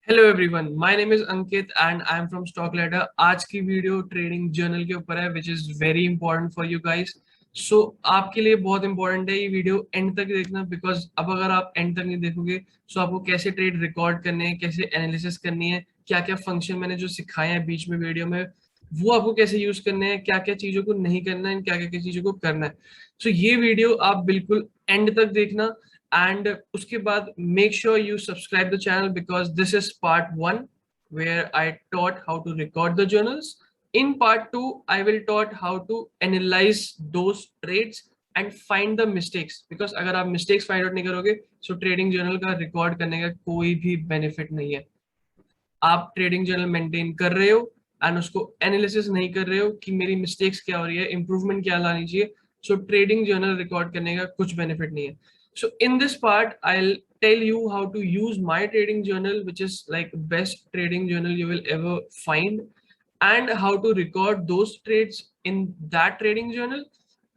Hello everyone, my name is Ankit and I am from stock ladder. आज की video trading journal के ऊपर है which is very important for you guys. So आपके लिए बहुत इंपॉर्टेंट है ये वीडियो, एंड तक देखना। बिकॉज अब अगर आप एंड तक नहीं देखोगे तो आपको कैसे ट्रेड रिकॉर्ड करने हैं, कैसे एनालिसिस करनी है, क्या क्या फंक्शन मैंने जो सिखाए हैं बीच में वीडियो में वो आपको कैसे यूज करने हैं, क्या क्या चीजों को नहीं करना है, क्या क्या चीजों को करना है। सो ये वीडियो आप बिल्कुल एंड तक देखना। and उसके बाद make sure you subscribe the channel because this is part 1 where I taught how to record the journals. In part 2 I will taught how to analyze those trades and find the mistakes, because अगर आप mistakes find out नहीं करोगे so trading journal का record करने का कोई भी benefit नहीं है। आप ट्रेडिंग जर्नल मेंटेन कर रहे हो एंड उसको एनालिसिस नहीं कर रहे हो कि मेरी मिस्टेक्स क्या हो रही है, इंप्रूवमेंट क्या लानी चाहिए, सो ट्रेडिंग जर्नल रिकॉर्ड करने का कुछ बेनिफिट नहीं है। So in this part I will tell you how to use my trading journal, which is like best trading journal you will ever find, and how to record those trades in that trading journal.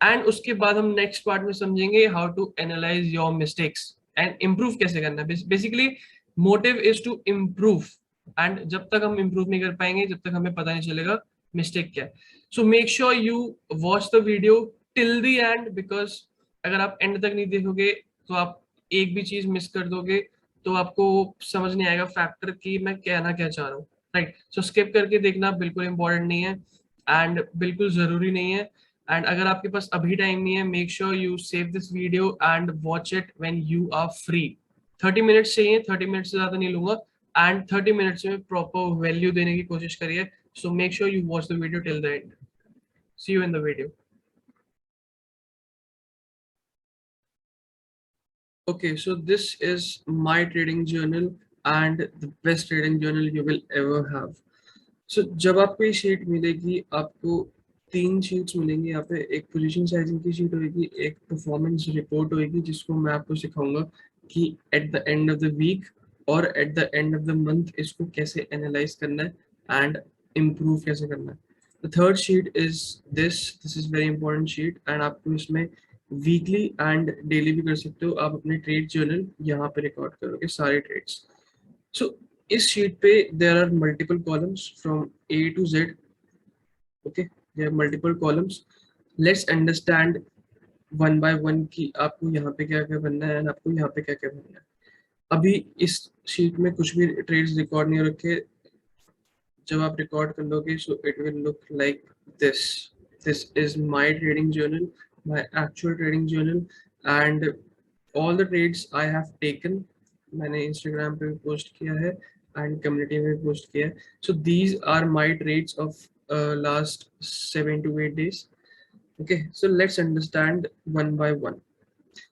And उसके बाद हम next part में समझेंगे how to analyse your mistakes and improve कैसे करना है। Basically motive is to improve, and जब तक हम इम्प्रूव नहीं कर पाएंगे जब तक हमें पता नहीं चलेगा मिस्टेक क्या है। सो make sure you watch the video till the and, because अगर आप एंड तक नहीं देखोगे तो आप एक भी चीज मिस कर दोगे तो आपको समझ नहीं आएगा फैक्टर कि मैं कहना क्या चाह रहा हूँ। राइट, सो स्किप करके देखना बिल्कुल इंपॉर्टेंट नहीं है एंड बिल्कुल जरूरी नहीं है। एंड अगर आपके पास अभी टाइम नहीं है, make sure you save this video and watch it when you are free. 30 minutes चाहिए, 30 मिनट से ज्यादा नहीं लूंगा एंड 30 मिनट्स में प्रॉपर वैल्यू देने की कोशिश करिए। So make sure you watch the video till the end. See you in the video. Okay, so this is my trading journal and the best trading journal you will ever have. So जब आपको ये sheet मिलेगी, आपको तीन sheets मिलेंगी यहाँ पे। एक पोजीशन साइजिंग की शीट होगी, एक परफॉर्मेंस रिपोर्ट होगी जिसको मैं आपको सिखाऊंगा कि at the end of the week और at the end of the month इसको कैसे एनालाइज करना है एंड इम्प्रूव कैसे करना है। The third sheet is this is very important sheet and आपको इसमें वीकली एंड डेली भी कर सकते हो। आप अपने ट्रेड जर्नल यहाँ पे रिकॉर्ड करोगे सारे ट्रेड्स। सो इस शीट पे there are multiple columns from A to Z. Okay, there are multiple columns. Let's understand one by one कि आपको यहाँ पे क्या क्या बनना है एंड आपको यहाँ पे क्या क्या बनना है। अभी इस शीट में कुछ भी ट्रेड्स रिकॉर्ड नहीं हो रखे। जब आप रिकॉर्ड कर लोगे so it will look like this. This is my trading journal, my actual trading journal and all the trades I have taken. मैंने इंस्टाग्राम पे भी पोस्ट किया है एंड कम्युनिटी में भी पोस्ट किया है। So these are my trades of last 7 to 8 days. Okay, so let's understand one by one.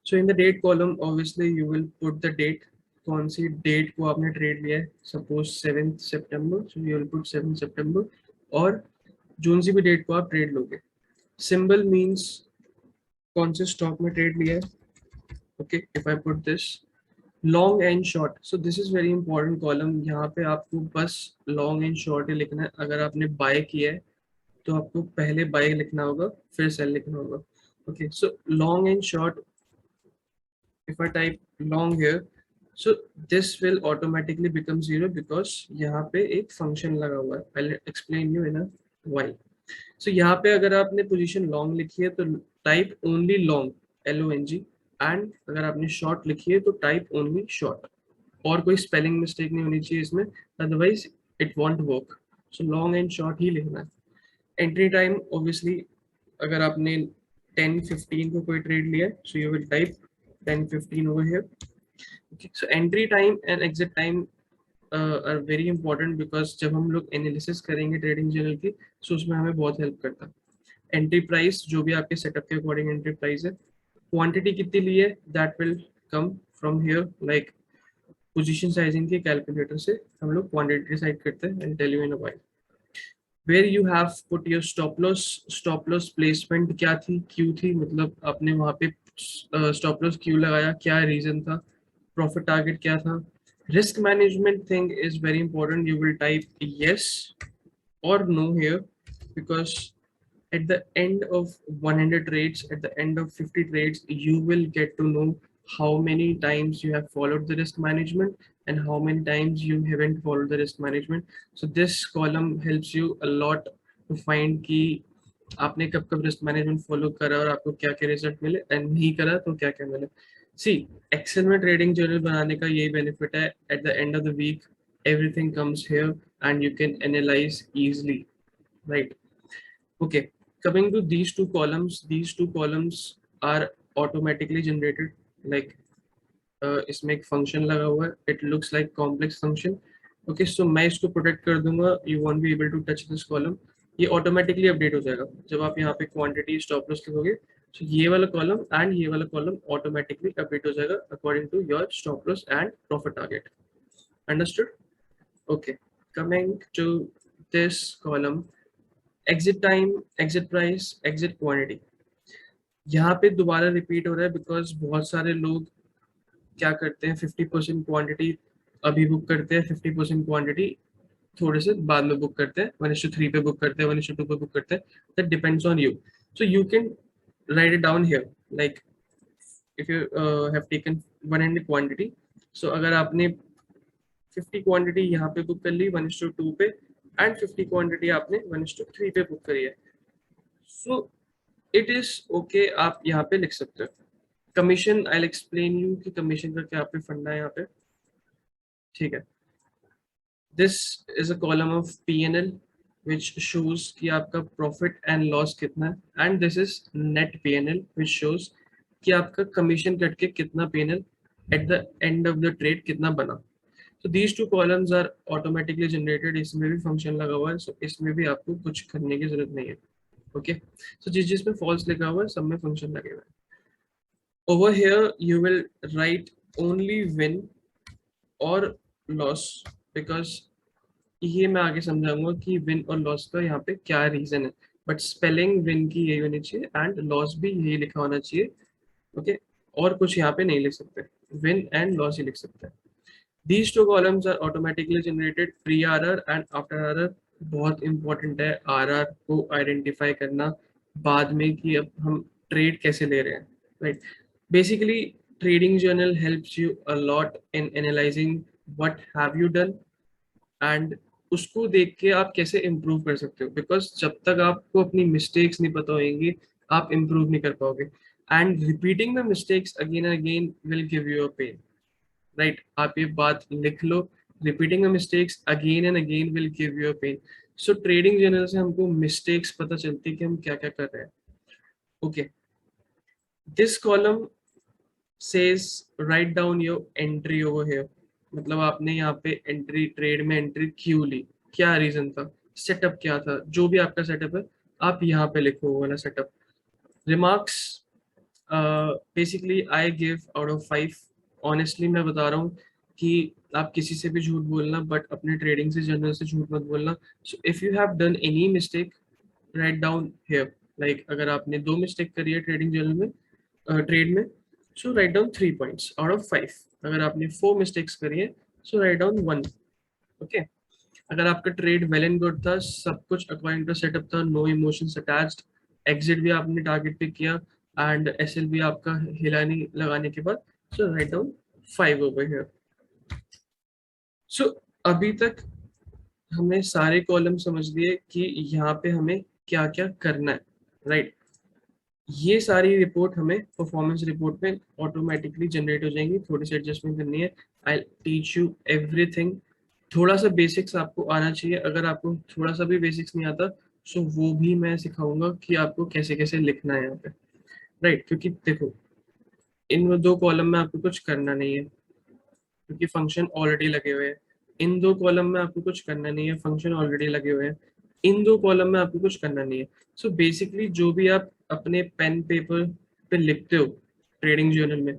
So in the date column obviously you will put the date, कौन सी date को आपने trade लिया है। Suppose 7 September, so you will put 7 सितंबर, और zone सी भी date को आप trade लोगे। सिंबल मींस कौन से स्टॉक में ट्रेड लिया है। Okay, if I put this long and short, so this is very important column. यहाँ पे आपको बस लॉन्ग एंड शॉर्ट ही लिखना है। अगर आपने बाय किया है तो आपको पहले बाय लिखना होगा फिर सेल लिखना होगा। Okay, so long and short, if I type long here, so this will automatically become 0 because यहाँ पे एक function लगा हुआ है। I'll explain you in a while. So यहाँ पे अगर आपने position long लिखी है तो type only long, LONG, and अगर आपने short लिखी है तो type only short, और कोई spelling mistake नहीं होनी चाहिए इसमें, otherwise it won't work. So long and short ही लिखना है। Entry time obviously अगर आपने 10:15 को कोई ट्रेड लिया है so you will type 10:15 over here. Okay, so entry time and exit time are very important because जब हम लोग एनालिसिस करेंगे ट्रेडिंग जर्नल की so उसमें हमें बहुत हेल्प करता है। एंट्री प्राइस जो भी आपके सेटअप के अकॉर्डिंग एंट्री प्राइस है। क्वांटिटी कितनी ली है that will come from here, like position sizing के कैलकुलेटर से हम लोग क्वांटिटी डिसाइड करते हैं and tell you in a while. Where you have put your stop loss placement क्या थी, क्यों थी, मतलब आपने वहां पे स्टॉप लॉस क्यों लगाया, क्या रीजन था, प्रॉफिट टारगेट क्या था। Risk management thing is very important. You will type yes or no here because at the end of 100 trades, at the end of 50 trades, you will get to know how many times you have followed the risk management and how many times you haven't followed the risk management. So this column helps you a lot to find कि आपने कब कब risk management follow करा और आपको क्या क्या result मिले एंड नहीं करा तो क्या क्या मिले. सी एक्सेल में ट्रेडिंग जर्नल बनाने का यही बेनिफिट है. At the end of the week everything comes here and you can analyze easily, right? Okay, coming to these two columns are automatically generated. Like इसमें एक फंक्शन लगा हुआ है, it looks like complex function. Okay, so मैं इसको protect कर दूंगा, you won't be able to touch this column. ये ऑटोमेटिकली अपडेट हो जाएगा जब आप यहाँ पे क्वांटिटी स्टॉप लॉस लिखोगे. सो ये वाला कॉलम एंड ये वाला कॉलम ऑटोमेटिकली अपडेट हो जाएगा according to your stop loss and profit target. Understood? Okay, coming to this column, exit time, exit price, exit quantity. यहाँ पे दोबारा रिपीट हो रहा है बिकॉज बहुत सारे लोग क्या करते हैं, 50% क्वांटिटी अभी बुक करते हैं, 50% क्वांटिटी थोड़े से बाद में बुक करते हैं, 1:3 पे बुक करते हैं, 1:2 पे बुक करते हैं. That depends on you. So you can write it down here. Like if you have taken 100 quantity, so अगर आपने 50 क्वांटिटी यहाँ पे बुक कर ली 1:2 पे एंड 50 क्वांटिटी आपने 1:3 पे बुक करी है, सो इट इज ओके, आप यहाँ पे लिख सकते हो. Commission, I will explain you कि कमीशन का क्या पे फंडा है यहाँ पे. ठीक है, this is a column of P&L which shows कि आपका प्रॉफिट एंड लॉस कितना है, and this is net P&L which shows कि आपका कमीशन कट के कितना P&L eight the end of the trade कितना बना. So these two columns are automatically generated. इसमें भी फंक्शन लगा हुआ है, so इसमें भी आपको कुछ करने की जरूरत नहीं है. ओके, so जिसमें फॉल्स लिखा हुआ है सब में फंक्शन लगे हुए हैं. Over here you will write only win or loss because ये मैं आगे समझाऊंगा कि विन और लॉस का यहाँ पे क्या रीजन है. बट स्पेलिंग विन की यही होनी चाहिए एंड लॉस भी यही लिखा होना चाहिए. ओके, और कुछ यहाँ पे नहीं लिख सकते, विन एंड लॉस ही लिख सकते हैं. These two columns are automatically generated pre-RR and after RR. बहुत इंपॉर्टेंट है RR को आइडेंटिफाई करना बाद में कि अब हम ट्रेड कैसे ले रहे हैं, right? Basically trading journal helps you a lot in analysing what have you done and उसको देख के आप कैसे इम्प्रूव कर सकते हो. बिकॉज जब तक आपको अपनी मिस्टेक्स नहीं पता होंगी आप इम्प्रूव नहीं कर पाओगे. And repeating the mistakes again and again will give you a pain, right? आप ये बात लिख लो, repeating mistakes again and again will give you a pain. So trading journal से हमको मिस्टेक्स पता चलती है कि हम क्या क्या कर रहे हैं. Okay, this column says write down your entry over here. मतलब आपने यहाँ पे एंट्री, ट्रेड में एंट्री क्यों ली, क्या रीजन था, सेटअप क्या था, जो भी आपका सेटअप है आप यहाँ पे लिखो वो वाला setup. Remarks, basically I give out of 5. Honestly मैं बता रहा हूँ कि आप किसी से भी झूठ बोलना बट अपने ट्रेडिंग से जर्नल से झूठ मत बोलना. सो if you have done any mistake write down here. Like अगर आपने 2 मिस्टेक करी है ट्रेडिंग जर्नल में, ट्रेड में, so write down 3 points out of 5. अगर आपने 4 मिस्टेक्स करी है सो राइट डाउन 1. ओके, अगर आपका ट्रेड वेल एंड गुड था, सब कुछ अकॉर्डिंग टू सेटअप था, नो इमोशंस अटैच्ड, एग्जिट भी आपने टारगेट पे किया एंड एसएल भी आपका हिलाने लगाने के बाद, सो राइट डाउन 5 ओवर हियर. सो अभी तक हमने सारे कॉलम समझ लिए कि यहाँ पे हमें क्या क्या करना है, राइट? ये सारी रिपोर्ट हमें परफॉर्मेंस रिपोर्ट में ऑटोमेटिकली जनरेट हो जाएंगी. थोड़ी सी एडजस्टमेंट करनी है. I teach you everything. थोड़ा सा बेसिक्स आपको आना चाहिए. अगर आपको थोड़ा सा भी बेसिक्स नहीं आता सो वो भी मैं सिखाऊंगा कि आपको कैसे कैसे लिखना है यहाँ पे, राइट? क्योंकि देखो इन 2 कॉलम में आपको कुछ करना नहीं है क्योंकि फंक्शन ऑलरेडी लगे हुए हैं. इन 2 कॉलम में आपको कुछ करना नहीं है, फंक्शन ऑलरेडी लगे हुए हैं. इन 2 कॉलम में आपको कुछ करना नहीं है. सो बेसिकली जो भी आप अपने पेन पेपर पे लिखते हो ट्रेडिंग जर्नल में,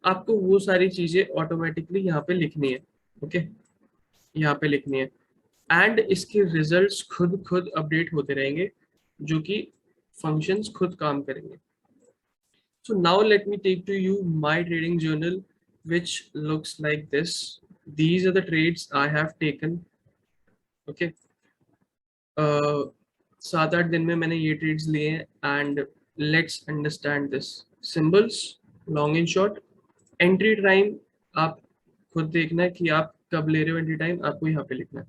आपको वो सारी चीजें ऑटोमेटिकली यहाँ पे लिखनी है. ओके, यहाँ पे लिखनी है एंड इसके रिजल्ट्स खुद खुद अपडेट होते रहेंगे जो कि फंक्शंस खुद काम करेंगे. So now let me take to you my trading journal, which looks like this. These are the trades I have taken. Okay. 7-8 दिन में मैंने ये ट्रेड्स लिए हैं and let's understand this. Symbols, long and short, entry time आप खुद देखना है कि आप कब ले रहे हो एंट्री टाइम, आपको यहाँ पे लिखना है।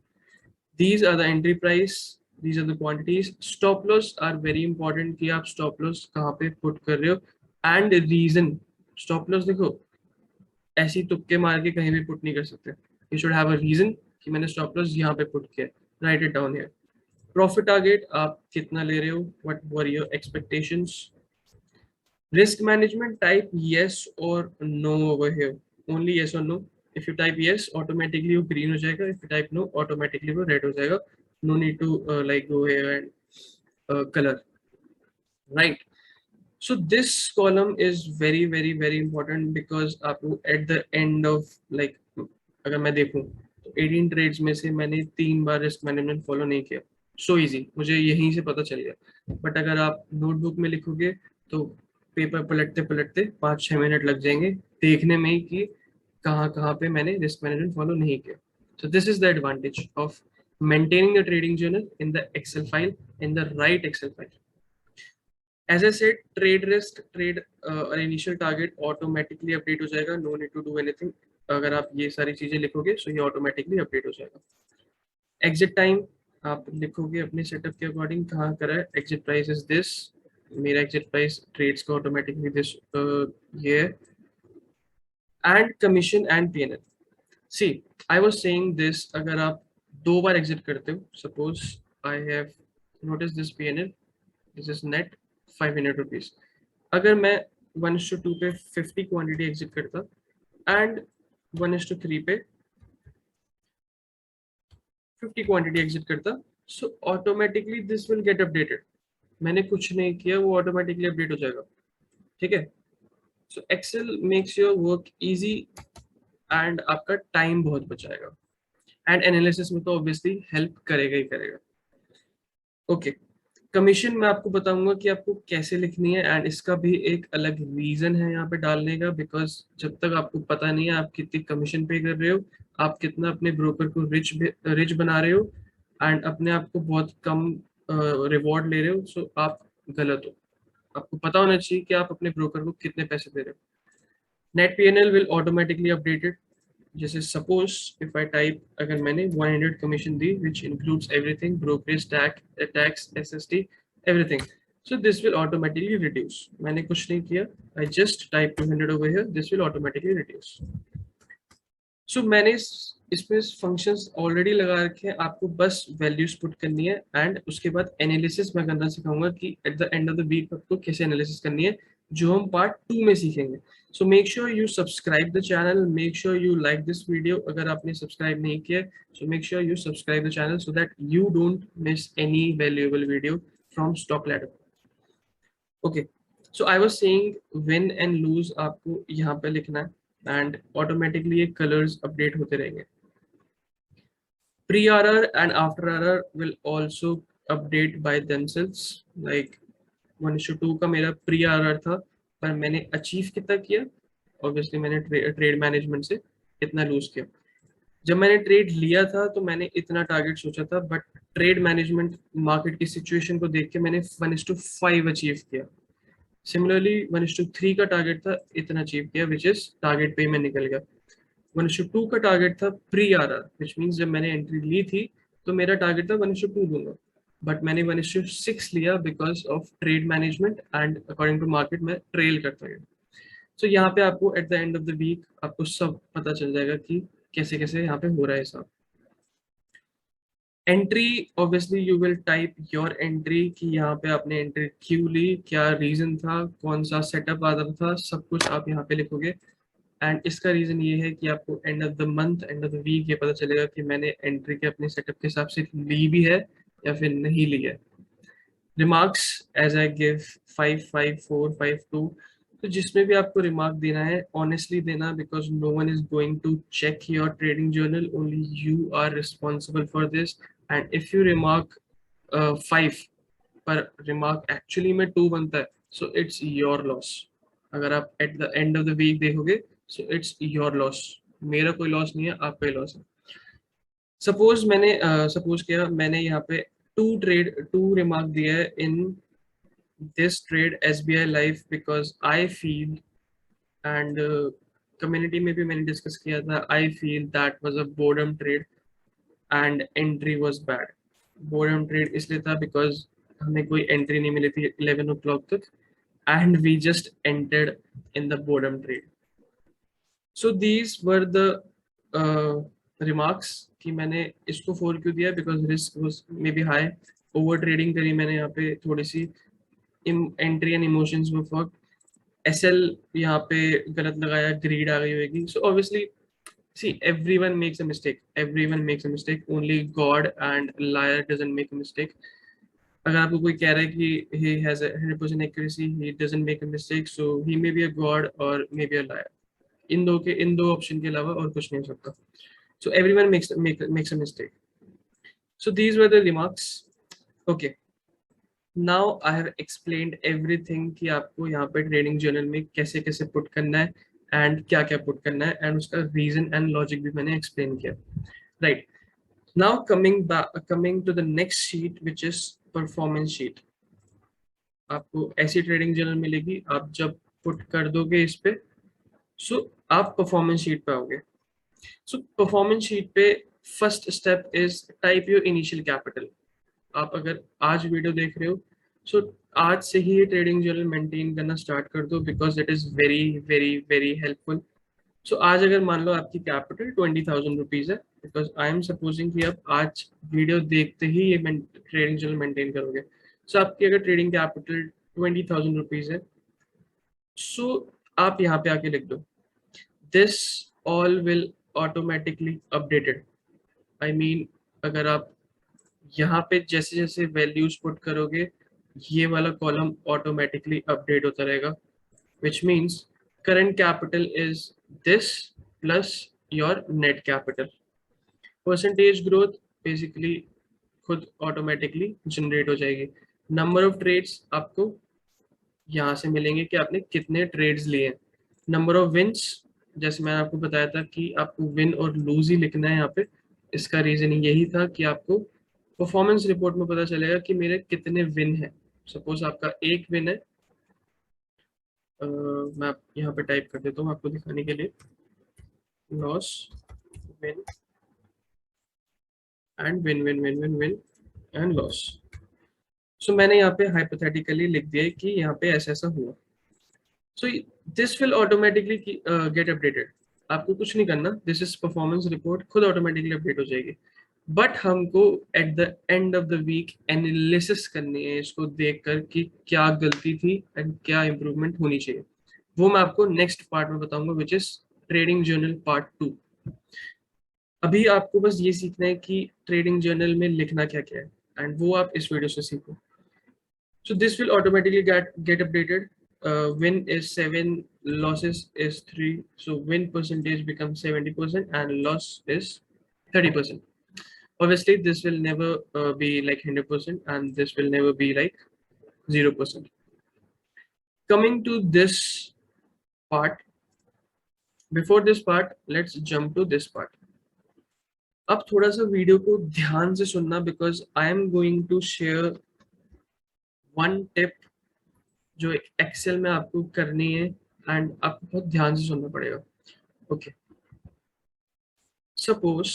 These are the entry price, these are the quantities. Stop loss are very important कि आप stop loss कहाँ पे put कर रहे हो and reason. Stop loss देखो ऐसी तुक्के मार के कहीं भी put नहीं कर सकते. You should have a reason कि मैंने stop loss यहाँ पे put किया. Write it down here. Profit target आप कितना ले रहे हो? What were your expectations? Risk management, type yes or no over here. Only yes or no. If you type yes, automatically वो green हो जाएगा. If you type no, automatically वो red हो जाएगा. No need to like go here and color. Right. So this column is very very very important because आपको at the end of like अगर मैं देखूं तो 18 ट्रेड्स में से मैंने 3 बार रिस्क मैनेजमेंट फॉलो नहीं किया. सो इजी, मुझे यहीं से पता चल गया. बट अगर आप नोटबुक में लिखोगे तो पेपर पलटते पलटते 5-6 मिनट लग जाएंगे देखने में ही कि कहाँ कहाँ पे मैंने रिस्क मैनेजमेंट फॉलो नहीं किया. So this is the advantage of maintaining the trading journal in the Excel file, in the right Excel file. As I said, trade risk, trade और initial target automatically update हो जाएगा. No need to do anything. अगर आप ये सारी चीजें लिखोगे so ये automatically update हो जाएगा. Exit time आप लिखोगे अपने setup के according कहाँ करा है. Exit price is this. मेरा exit price trades का automatically this ये है. And commission and P&L. See, I was saying this. अगर आप 2 बार exit करते हो, suppose I have noticed this P&L. This is net 500 rupees. अगर मैं 1:2 पे 50 क्वांटिटी एग्जिट करता एंड 1:3 पे 50 क्वांटिटी एग्जिट करता, so automatically this will get updated. मैंने कुछ नहीं किया, वो ऑटोमेटिकली अपडेट हो जाएगा. ठीक है. So Excel makes your work easy and आपका टाइम बहुत बचाएगा एंड एनालिसिस में तो ऑब्वियसली हेल्प करेगा ही करेगा. ओके. कमीशन मैं आपको बताऊंगा कि आपको कैसे लिखनी है एंड इसका भी एक अलग रीजन है यहाँ पे डालने का. बिकॉज जब तक आपको पता नहीं है आप कितनी कमीशन पे कर रहे हो, आप कितना अपने ब्रोकर को रिच बना रहे हो एंड अपने आप को बहुत कम रिवॉर्ड ले रहे हो, सो आप गलत हो. आपको पता होना चाहिए कि आप अपने ब्रोकर को कितने पैसे दे रहे हो. Net PNL will automatically updated. जैसे सपोज इफ आई टाइप, अगर मैंने 100 commission the which includes everything, brokerage, tax, SST, everything, so this will automatically reduce. मैंने कुछ नहीं किया, I just type 200 over here, this will automatically reduce. So मैंने इसमें functions already लगा रखे हैं, आपको बस वैल्यूज पुट करनी है एंड उसके बाद एनालिसिस मैं करना सिखाऊंगा कि at the end of the week आपको कैसे एनालिसिस करनी है, जो हम पार्ट 2 में सीखेंगे. So make sure you subscribe the channel, make sure you like this video. अगर आपने सब्सक्राइब नहीं किया so make sure you subscribe the channel so that you don't miss any valuable video from stock Ladder. Okay. So I was saying win and lose आपको यहाँ पे लिखना है and automatically ये कलर्स अपडेट होते रहेंगे. Pre-RR and after RR will also update by themselves. Like 1:2 का मेरा pre-RR था, पर मैंने अचीव कितना किया, ऑब्वियसली मैंने ट्रेड मैनेजमेंट से इतना लूज किया. जब मैंने ट्रेड लिया था तो मैंने इतना टारगेट सोचा था, बट ट्रेड मैनेजमेंट मार्केट की सिचुएशन को देख के मैंने 1:5 अचीव किया. सिमिलरली 1:3 का टारगेट था, इतना अचीव किया, विच इज टारगेट पे मैं निकल गया. 1:2 का टारगेट था प्री आरआर, विच मीन्स जब मैंने एंट्री ली थी तो मेरा टारगेट था 1:2 दूंगा, बट मैंने 1:6 लिया because of trade management and according to market मैं ट्रेल करता गया. सो यहाँ पे आपको at the end of the week आपको सब पता चल जाएगा कि कैसे कैसे यहाँ पे हो रहा है सब. Entry, obviously you will type your entry कि यहाँ पे आपने एंट्री क्यों ली, क्या रीजन था, कौन सा सेटअप आदर था, सब कुछ आप यहाँ पे लिखोगे. एंड इसका रीजन ये है कि आपको end of the month, end of the week ये पता चलेगा कि मैंने एंट्री के अपने सेटअप के हिसाब से ली भी है या फिर नहीं ली है. Remarks as I give 5, 5, 4, 5, 2. तो जिसमें भी आपको रिमार्क देना है ऑनेस्टली देना, because no one is going to check your trading journal, only you are responsible for this. And if you remark 5 पर रिमार्क एक्चुअली में 2 बनता है, सो इट्स योर लॉस. अगर आप at the end of the week देखोगे so it's your loss. मेरा कोई loss नहीं है, आपका ही लॉस है. सपोज मैंने सपोज किया मैंने यहाँ पे 2 रिमार्क दिया है in this trade SBI life because I feel and community में भी मैंने डिस्कस किया था, I feel that was a boredom trade and entry was bad. Boredom trade इसलिए था बिकॉज हमें कोई एंट्री नहीं मिली थी 11 o'clock तक, and we just entered in the boredom trade. So these were the remarks कि मैंने इसको फोर क्यों दिया, because risk was maybe high, over trading करी मैंने यहाँ पे थोड़ी सी, एंट्री एंड इमोशंस में फर्क, एसएल यहाँ पे गलत लगाया, ग्रीड आ गई होगी। So obviously see, everyone makes a mistake, everyone makes a mistake, only God and liar doesn't make a mistake। अगर आपको कोई कह रहा है कि he has a 100% accuracy, he doesn't make a mistake, so he may be a god or maybe a liar। इन दो option के अलावा और कुछ नहीं हो सकता। So everyone makes a mistake। So these were the remarks। Okay, now I have explained everything कि आपको यहाँ पे ट्रेडिंग जर्नल में कैसे कैसे पुट करना है एंड क्या क्या पुट करना है, एंड उसका रीजन एंड लॉजिक भी मैंने एक्सप्लेन किया, right. Now coming to the next sheet which is performance sheet. आपको ऐसी ट्रेडिंग जर्नल मिलेगी, आप जब पुट कर दोगे इस पे, सो आप परफॉर्मेंस शीट पे आओगे। सो परफॉर्मेंस शीट पे first step is type your initial capital. आप अगर आज वीडियो देख रहे हो, सो आज से ही ट्रेडिंग जर्नल मेंटेन करना स्टार्ट कर दो, because it is very very very helpful. So आज अगर मान लो आपकी कैपिटल 20,000 रुपीज है, बिकॉज आई एम सपोजिंग कि आप आज वीडियो देखते ही ये ट्रेडिंग जर्नल मेंटेन करोगे। सो आपकी अगर ट्रेडिंग कैपिटल 20,000 रुपीज है, सो आप यहाँ पे आके लिख दो, this all will automatically updated. I mean अगर आप यहाँ पे जैसे जैसे वैल्यूज पुट करोगे, ये वाला कॉलम ऑटोमेटिकली अपडेट होता रहेगा, which means current capital is this plus your net capital। Percentage growth basically खुद ऑटोमेटिकली जनरेट हो जाएगी। नंबर ऑफ ट्रेड्स आपको यहाँ से मिलेंगे कि आपने कितने ट्रेड्स लिए। नंबर ऑफ विन्स, जैसे मैंने आपको बताया था कि आपको विन और लूज ही लिखना है यहाँ पे, इसका रीजन यही था कि आपको परफॉर्मेंस रिपोर्ट में पता चलेगा कि मेरे कितने विन है। सपोज आपका एक विन है, मैं यहाँ पे टाइप कर देता हूँ आपको दिखाने के लिए, loss, win and win win win win win and loss. So मैंने यहाँ पे हाइपोथेटिकली लिख दिया कि यहाँ पे ऐसा ऐसा हुआ। So this will automatically get updated. आपको कुछ नहीं करना, दिस इज परफॉर्मेंस रिपोर्ट, खुद ऑटोमेटिकली अपडेट हो जाएगी। बट हमको at the end of the week analysis करनी है इसको देखकर कि क्या गलती थी एंड क्या इंप्रूवमेंट होनी चाहिए। वो मैं आपको नेक्स्ट पार्ट में बताऊंगा, which is trading journal part 2। अभी आपको बस ये सीखना है कि ट्रेडिंग जर्नल में लिखना क्या क्या है, एंड वो आप इस वीडियो से सीखो। So this will automatically get updated। Win is 7, losses is 3, so win percentage becomes 70% and loss is 30%। Obviously this will never be like 100%, and this will never be like 0%। Coming to this part, before this part let's jump to this part। अब थोड़ा सा video को ध्यान से सुनना, because I am going to share one tip जो Excel में आपको करनी है, एंड आपको बहुत ध्यान से सुनना पड़ेगा। Okay, suppose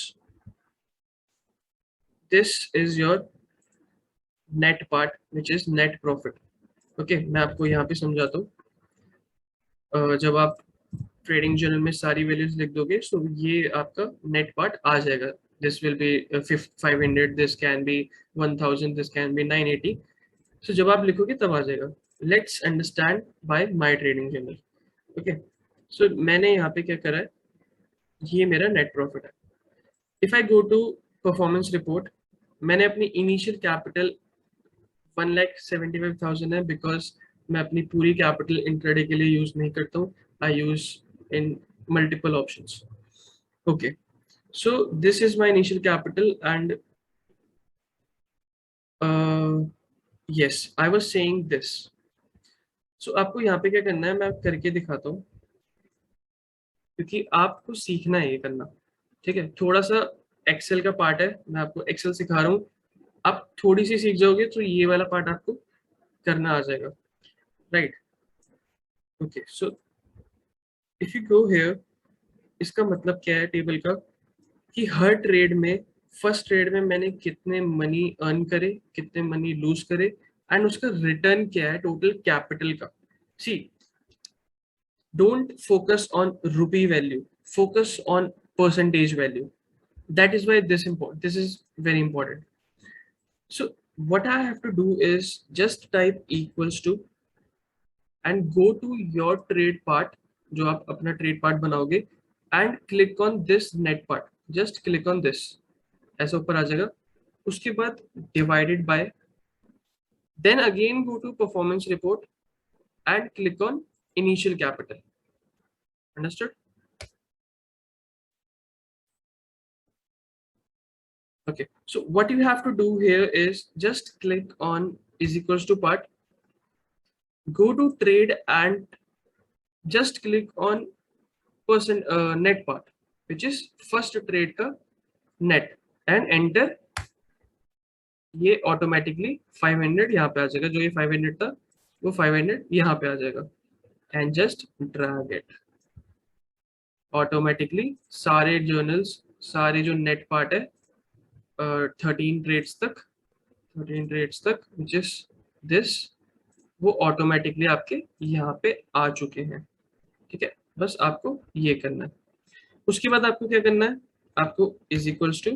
this is your net part which is net profit. Okay, मैं आपको यहाँ पे समझाता हूँ। जब आप ट्रेडिंग जर्नल में सारी वैल्यूज लिख दोगे, सो ये आपका नेट पार्ट आ जाएगा। This will be 500, this can be 1000, this can be 980। So जब आप लिखोगे तब आ जाएगा। Let's understand by my trading journal. Okay, so मैंने यहाँ पे क्या करा है, ये मेरा नेट प्रॉफिट है। If I go to performance report, मैंने अपनी इनिशियल कैपिटल 1,75,000 है, बिकॉज मैं अपनी पूरी कैपिटल इंट्राडे के लिए यूज नहीं करता हूँ, I use in multiple options. Okay, so this is my initial capital and yes, I was saying this. So आपको यहाँ पे क्या करना है, मैं करके दिखाता हूँ, क्योंकि आपको सीखना है ये करना। ठीक है, थोड़ा सा एक्सेल का पार्ट है, मैं आपको एक्सेल सिखा रहा हूँ। आप थोड़ी सी सीख जाओगे तो ये वाला पार्ट आपको करना आ जाएगा, right. Okay, so if you go here, इसका मतलब क्या है टेबल का, कि हर ट्रेड में, फर्स्ट ट्रेड में मैंने कितने मनी अर्न करे, कितने मनी लूज करे, एंड उसका रिटर्न क्या है टोटल कैपिटल का. See, don't focus on rupee value, focus on percentage value. That is why this is very important. So what I have to do is just type equals to and go to your trade part, जो आप अपना trade part बनाओगे, and click on this net part. Just click on this, ऐसा ऊपर आ जाएगा. उसके बाद divided by, then again go to performance report and click on initial capital. Understood? Okay, so what you have to do here is just click on is equals to part, go to trade and just click on net part, which is first trade का net, and enter. ये automatically 500 यहाँ पे आ जाएगा, जो ये 500 था वो 500 यहाँ पे आ जाएगा, and just drag it. Automatically सारे जर्नल्स, सारे जो नेट पार्ट है 13 ट्रेड्स तक, 13 ट्रेड्स तक विच इज दिस, वो ऑटोमेटिकली आपके यहाँ पे आ चुके हैं. ठीक है, बस आपको ये करना है. उसके बाद आपको क्या करना है, आपको इज इक्वल्स टू,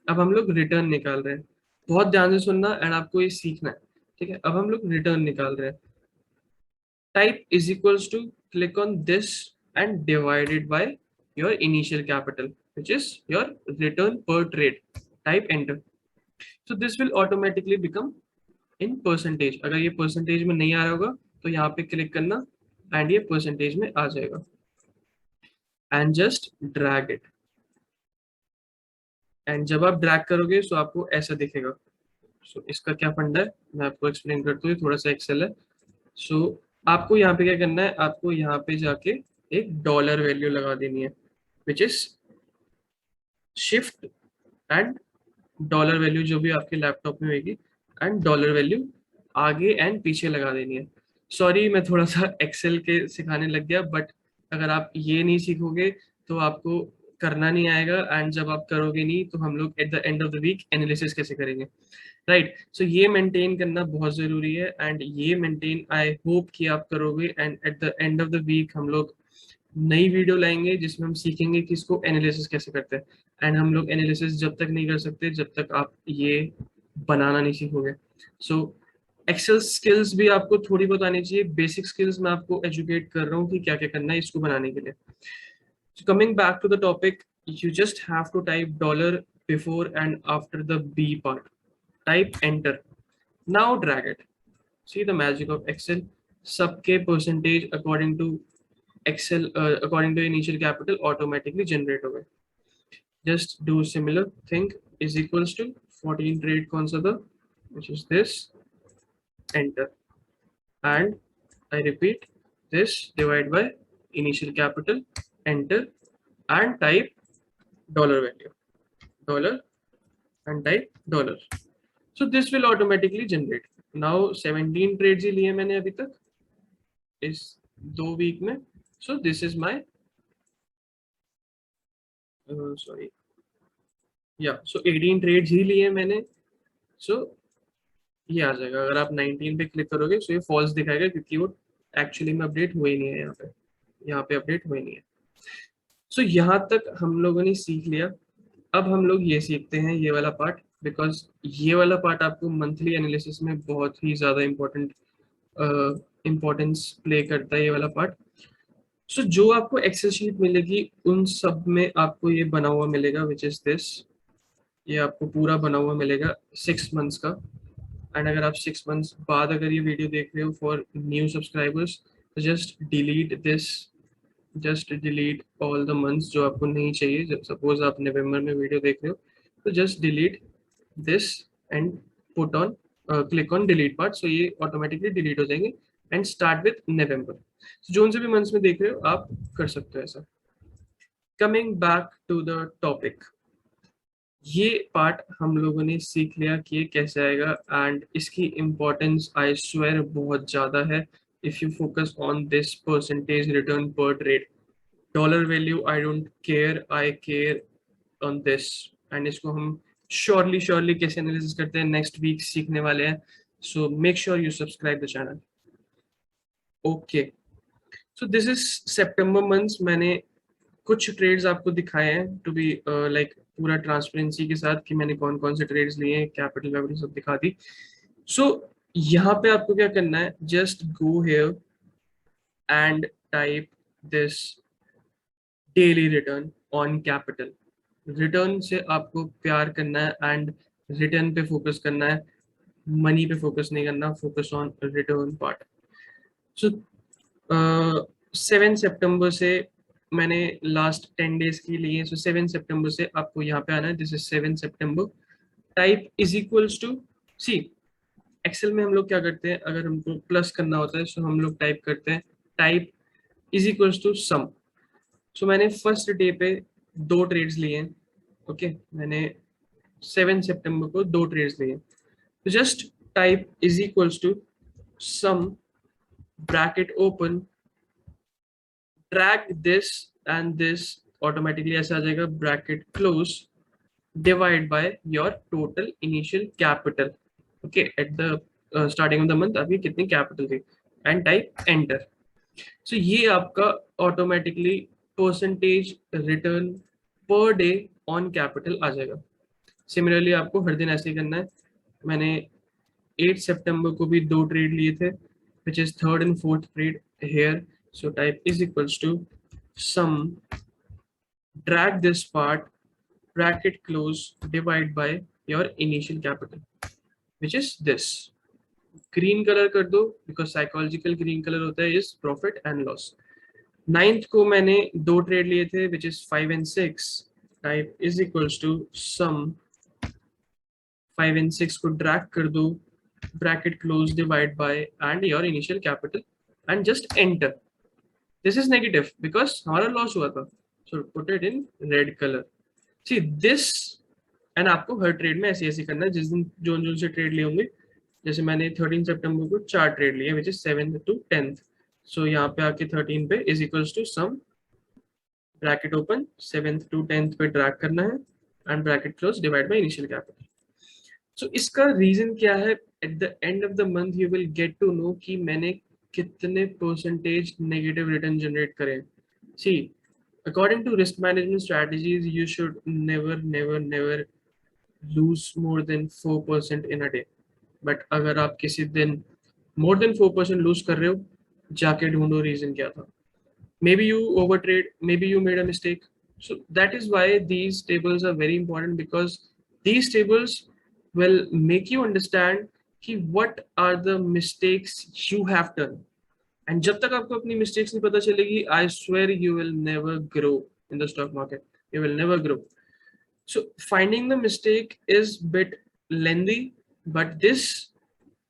अब हम लोग रिटर्न निकाल रहे हैं. बहुत ध्यान से सुनना एंड आपको ये सीखना है. ठीक है, अब हम लोग रिटर्न निकाल रहे हैं. Type is equals to, click on this and divided by your initial capital which is your return per trade. Type enter. So this will automatically become in percentage. अगर ये परसेंटेज में नहीं आ रहा होगा तो यहाँ पे क्लिक करना एंड ये परसेंटेज में आ जाएगा, and just drag it. And जब आप ड्रैग करोगे तो आपको ऐसा दिखेगा. सो इसका क्या फंडा है मैं आपको एक्सप्लेन करता हूँ, थोड़ा सा एक्सेल है. सो आपको यहाँ पे क्या करना है, आपको यहाँ पे जाके एक डॉलर वैल्यू लगा देनी है, which is shift and dollar value जो भी आपके लैपटॉप में होगी, एंड डॉलर वैल्यू आगे एंड पीछे लगा देनी है. सॉरी मैं थोड़ा सा एक्सेल के सिखाने लग गया, बट अगर आप ये नहीं सीखोगे तो आपको करना नहीं आएगा, एंड जब आप करोगे नहीं तो हम लोग at the end of the week analysis कैसे करेंगे, राइट. सो ये मेंटेन करना बहुत जरूरी है, एंड ये मेंटेन आई होप कि आप करोगे, and at the end of the week हम लोग नई वीडियो लाएंगे जिसमें हम सीखेंगे कि इसको एनालिसिस कैसे करते हैं. एंड हम लोग एनालिसिस जब तक नहीं कर सकते जब तक आप ये बनाना नहीं सीखोगे. सो एक्सेल स्किल्स भी आपको थोड़ी बहुत आनी चाहिए, बेसिक स्किल्स मैं आपको एजुकेट कर रहा हूँ कि क्या क्या करना है इसको बनाने के लिए. So coming back to the topic, you just have to type dollar before and after the B part. Type enter. Now drag it. See the magic of Excel. सबके percentage according to Excel, according to initial capital automatically generate हो गए. Just do similar thing. Is equals to 14 trade कौन सा था, which is this. Enter. And I repeat this, divide by initial capital. Enter and type dollar value, dollar, and type dollar. So this will automatically generate. Now 17 trades ही लिए मैंने अभी तक इस 2 week में. So this is my sorry, yeah, so 18 trades ही लिए मैंने. So ये आ जाएगा. अगर आप 19 पे क्लिक करोगे तो ये फॉल्स दिखाएगा क्योंकि वो एक्चुअली में अपडेट हुए नहीं है, यहाँ पे अपडेट हुए नहीं है. सो यहाँ तक हम लोगों ने सीख लिया. अब हम लोग ये सीखते हैं ये वाला पार्ट, बिकॉज ये वाला पार्ट आपको मंथली एनालिसिस में बहुत ही ज़्यादा इम्पोर्टेंस प्ले करता है ये वाला पार्ट. सो जो आपको एक्सेल शीट मिलेगी उन सब में आपको ये बना हुआ मिलेगा, विच इज दिस. ये आपको पूरा बना हुआ मिलेगा 6 मंथ्स का. एंड अगर आप 6 मंथ्स बाद अगर ये वीडियो देख रहे हो फॉर न्यू सब्सक्राइबर्स, तो just delete this, just delete all the months जो आपको नहीं चाहिए. जब सपोज आप नवंबर में वीडियो देख रहे हो तो just delete this and put on, click on delete part. So ये ऑटोमेटिकली डिलीट हो जाएंगे एंड स्टार्ट विथ नवंबर. जो से भी मंथ्स में देख रहे हो आप कर सकते हो ऐसा. Coming back to the topic, ये पार्ट हम लोगों ने सीख लिया कि ये कैसे आएगा, एंड इसकी इम्पोर्टेंस आई स्वेयर बहुत ज़्यादा है. If you focus on this percentage return per trade, dollar value I don't care, I care on this. And इसको हम श्योरली कैसे एनालिसिस करते हैं नेक्स्ट वीक सीखने वाले हैं। सो make sure you subscribe the channel. Okay, so this is September months. मैंने कुछ ट्रेड्स आपको दिखाए हैं टू बी लाइक पूरा ट्रांसपेरेंसी के साथ कि मैंने कौन कौन से ट्रेड्स लिए हैं, कैपिटल वैपिटल सब दिखा दी। सो यहाँ पे आपको क्या करना है, just go here and type this daily return on capital. Return से आपको प्यार करना है एंड रिटर्न पे फोकस करना है, मनी पे फोकस नहीं करना, फोकस ऑन रिटर्न पार्ट। सो 7 सितंबर से मैंने लास्ट 10 डेज के लिए, सो 7 सितंबर से आपको यहाँ पे आना है। दिस इज 7 सितंबर। Type is equals to, see Excel में हम लोग क्या करते हैं, अगर हमको प्लस करना होता है सो हम लोग टाइप करते हैं टाइप इज इक्वल्स टू सम। सो मैंने फर्स्ट डे पे 2 ट्रेड्स लिए हैं। ओके, मैंने 7 सितंबर को 2 ट्रेड्स लिए हैं। तो just type is equals to sum, bracket open, drag this and this, automatically ऐसा आ जाएगा, bracket close, divide by your total initial capital. Okay, at the starting of the month अभी कितनी कैपिटल थी, एंड टाइप एंटर। सो ये आपका automatically percentage return per day on capital आ जाएगा। सिमिलरली आपको हर दिन ऐसे ही करना है। मैंने 8 सितंबर को भी 2 ट्रेड लिए थे, which is third and fourth trade here. So type is equals to sum, drag this part, bracket close, divide by your initial capital, which is this. Green colour कर दो बिकॉज साइकोलॉजिकल ग्रीन कलर होता है is profit and loss. 9th को मैंने 2 trade लिए थे which is 5 and 6। Type is equals to sum, 5 and 6 को drag कर दो, bracket close, divide by and your initial capital and just enter. This is negative because हमारा loss हुआ था, so put it in red colour. See this, and आपको हर trade में ऐसे ऐसे करना है जिस दिन जो से ट्रेड लिए होंगे। जैसे मैंने 13 सितंबर को 4 ट्रेड लिए which is 7th to 10th। सो यहाँ पे आके 13 पे is equals to sum, bracket open, 7th to 10th पे ड्रैग करना है and bracket close, divide by initial capital. So इसका रीजन क्या है, at the end of the month you will get to know कि मैंने कितने परसेंटेज नेगेटिव रिटर्न जनरेट करे। See according to risk management strategies you should never lose more than 4% in a day। But अगर आप किसी दिन more than 4% loose कर रहे हो, जाके ढूंढो रीजन क्या था। Maybe you over trade, maybe you made a mistake. So that is why these tables are very important, because these tables will make you understand कि what are the mistakes you have done। and जब तक आपको अपनी mistakes नहीं पता चलेगी, I swear you will never grow in the stock market, you will never grow। so finding the mistake is bit lengthy, but this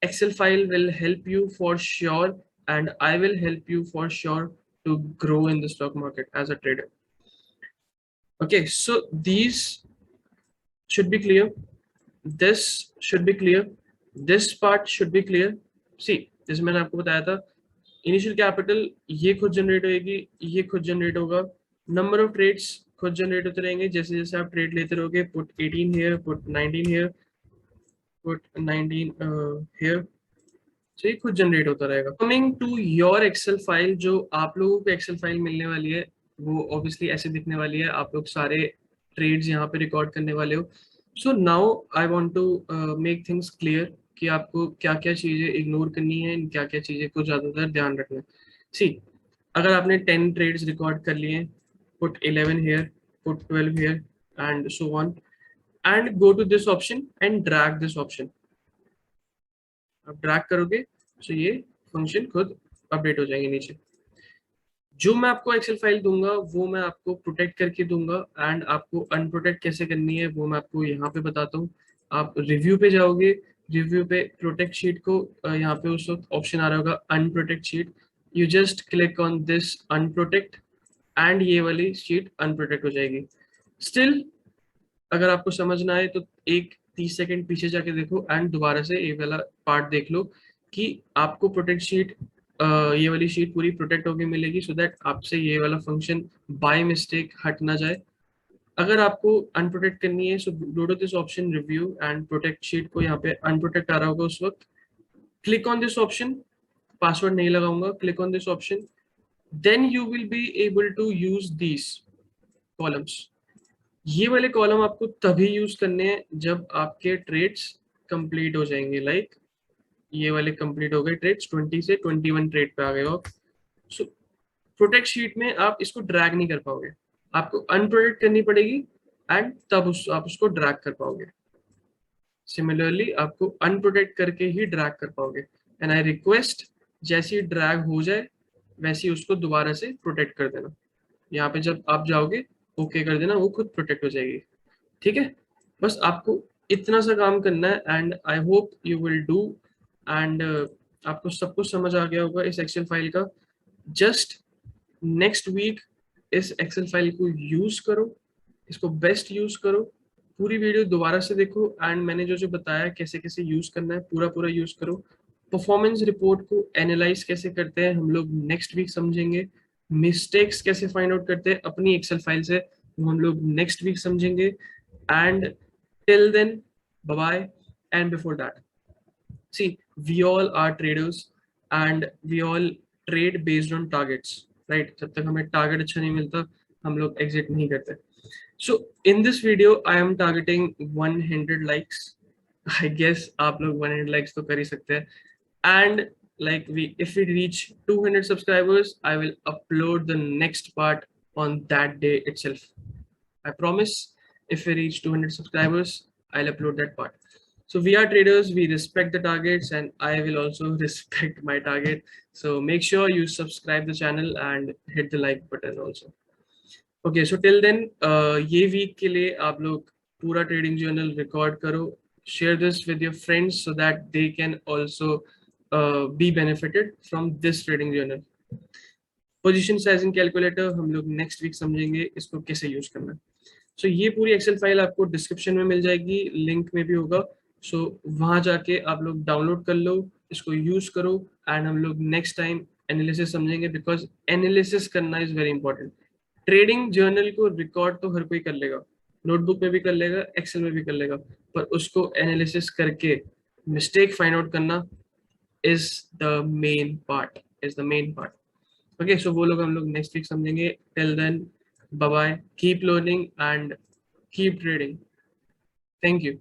Excel file will help you for sure, and I will help you for sure to grow in the stock market as a trader। okay, so these should be clear, this should be clear, this part should be clear। see, जैसे मैंने आपको बताया था, initial capital ये खुद generate होगी, ये खुद जनरेट होगा, नंबर ऑफ ट्रेड्स खुद जनरेट होते रहेंगे जैसे जैसे आप ट्रेड लेते रहोगे। Put 18 here, put 19 here, put 19 here। तो ये खुद जनरेट होता रहेगा। Coming to your Excel file, जो आप लोगों को एक्सेल फाइल मिलने वाली है वो ऑब्वियसली ऐसे दिखने वाली है। आप लोग सारे ट्रेड्स यहाँ पे रिकॉर्ड करने वाले हो। So now I want to make things clear कि आपको क्या क्या चीजें इग्नोर करनी है, क्या क्या चीजें को ज्यादातर ध्यान रखना है। सी, अगर आपने 10 ट्रेड्स रिकॉर्ड कर लिए, put 11 here, put 12 here and so on, and go to this option and drag this option. आप ड्रैग करोगे तो ये फंक्शन खुद अपडेट हो जाएंगे नीचे। जो मैं आपको एक्सेल फाइल दूंगा वो मैं आपको प्रोटेक्ट करके दूंगा, एंड आपको अनप्रोटेक्ट कैसे करनी है वो मैं आपको यहाँ पे बताता हूँ। आप रिव्यू पे जाओगे, रिव्यू पे प्रोटेक्ट शीट को यहाँ पे उस वक्त ऑप्शन आ रहा होगा unprotect sheet. You just click on this unprotect and ये वाली शीट अनप्रोटेक्ट हो जाएगी। स्टिल अगर आपको समझ ना आए तो एक 30 सेकंड पीछे जाके देखो एंड दोबारा से ये वाला पार्ट देख लो कि आपको प्रोटेक्ट शीट ये वाली शीट पूरी प्रोटेक्ट होके मिलेगी, सो दैट आपसे ये वाला फंक्शन बाय मिस्टेक हट ना जाए। अगर आपको अनप्रोटेक्ट करनी है, so go to this option review and protect sheet को। यहाँ पे अनप्रोटेक्ट आ रहा होगा उस वक्त, click on this option, password नहीं लगाऊंगा, click on this option, then you will be able to use these columns. ये वाले कॉलम आपको तभी यूज करने हैं जब आपके ट्रेड्स कंप्लीट हो जाएंगे। लाइक ये वाले कंप्लीट हो गए ट्रेड्स, 20 से 21 ट्रेड पे आ गए हो। सो प्रोटेक्ट शीट में आप इसको ड्रैग नहीं कर पाओगे, आपको अनप्रोटेक्ट करनी पड़ेगी एंड तब आप उसको ड्रैग कर पाओगे। सिमिलरली आपको अनप्रोटेक्ट करके ही ड्रैग कर पाओगे। एंड आई रिक्वेस्ट, जैसे ही ड्रैग हो जाए वैसे ही उसको दोबारा से प्रोटेक्ट कर देना। यहाँ पे जब आप जाओगे ओके कर देना, वो खुद प्रोटेक्ट हो जाएगी। ठीक है, बस आपको इतना सा काम करना है and I hope you will do. And आपको सब कुछ समझ आ गया होगा इस एक्सेल फाइल का। जस्ट नेक्स्ट वीक इस एक्सेल फाइल को यूज करो, इसको बेस्ट यूज करो, पूरी वीडियो दोबारा से देखो एंड मैंने जो जो बताया कैसे कैसे यूज करना है पूरा पूरा यूज करो। परफॉर्मेंस रिपोर्ट को एनालाइज कैसे करते हैं हम लोग नेक्स्ट वीक समझेंगे। मिस्टेक्स कैसे फाइंड आउट करते हैं अपनी एक्सेल फाइल से, वो हम लोग नेक्स्ट वीक समझेंगे। And till then, bye bye. And before that, see, we all are traders and we all trade based on targets, right? जब तक हमें टारगेट अच्छा नहीं मिलता हम लोग एग्जिट नहीं करते। So in this video I am targeting 100 likes. I guess आप लोग 100 likes तो कर ही सकते हैं। And like if we reach 200 subscribers, I will upload the next part on that day itself. I promise, if we reach 200 subscribers, I'll upload that part. So we are traders, we respect the targets and I will also respect my target. So make sure you subscribe the channel and hit the like button also. Okay, so till then, ये week के लिए आप लोग पूरा trading journal record करो, share this with your friends so that they can also be benefited from this trading journal. Position sizing calculator हम लोग next week समझेंगे इसको कैसे यूज करना है। सो ये पूरी एक्सेल फाइल आपको डिस्क्रिप्शन में मिल जाएगी, लिंक में भी होगा। सो वहां जाके आप लोग डाउनलोड कर लो, इसको यूज करो एंड हम लोग नेक्स्ट टाइम एनालिसिस समझेंगे, बिकॉज एनालिसिस करना is very important. Trading journal को रिकॉर्ड तो हर कोई कर लेगा, नोटबुक में भी कर लेगा, एक्सेल में भी कर लेगा, पर उसको एनालिसिस करके मिस्टेक फाइंड आउट करना is the main part, is the main part. Okay, so वो लोग हम लोग नेक्स्ट वीक समझेंगे। Till then, bye bye, keep learning and keep trading. Thank you.